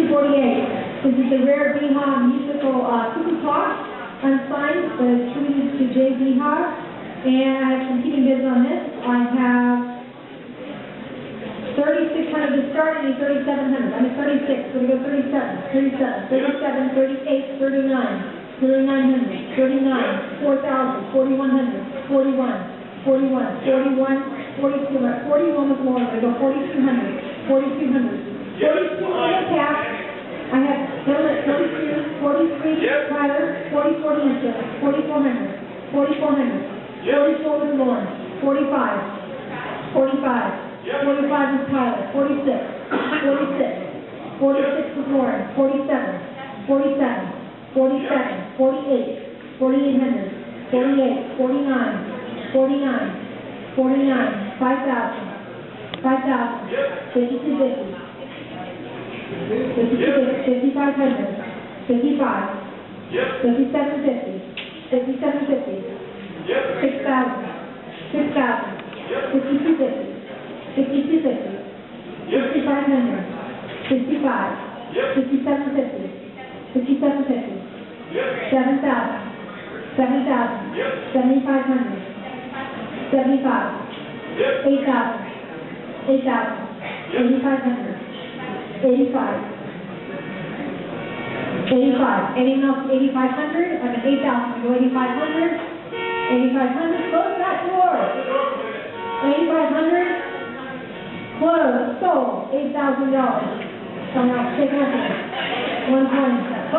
$248. This is the rare Beha musical Cuckoo clock, unsigned, but attributed to J. Beha. And I have some competing bids on this. I have $3,600 to start, and $3,700. I'm at 36. We're going to go 37, 37, 37, 38, 39, 3,900, 39, 4,000, 4,100, 41, 41, 41, 42, 41 with more. We're going to go 4,200, 4,200, 42 on the cap. I have Bill at 42, 43, Tyler, 44 Hampton, 4,400, 4,400. 44 with Lauren, 45, 45, 45 with Tyler, 46, 46, 46 with Lauren, 47, 47, 47, 48, 4,800, 48, 49, 49, 49, 5,000, 5,000, 5250, 5,500, 55, 5750, 5750. 6,000, 6,000, 5250, 5250, 5,500, 55, 5750, 5750, 7,000, 7,000, 7,500, 75, 8,000, 8,000, 8,500, 85, 85, anyone else 8,500? I'm at 8,000, go 8,500. 8,500, close that door. 8,500, close, sold, $8,000. Someone else, take one. 120.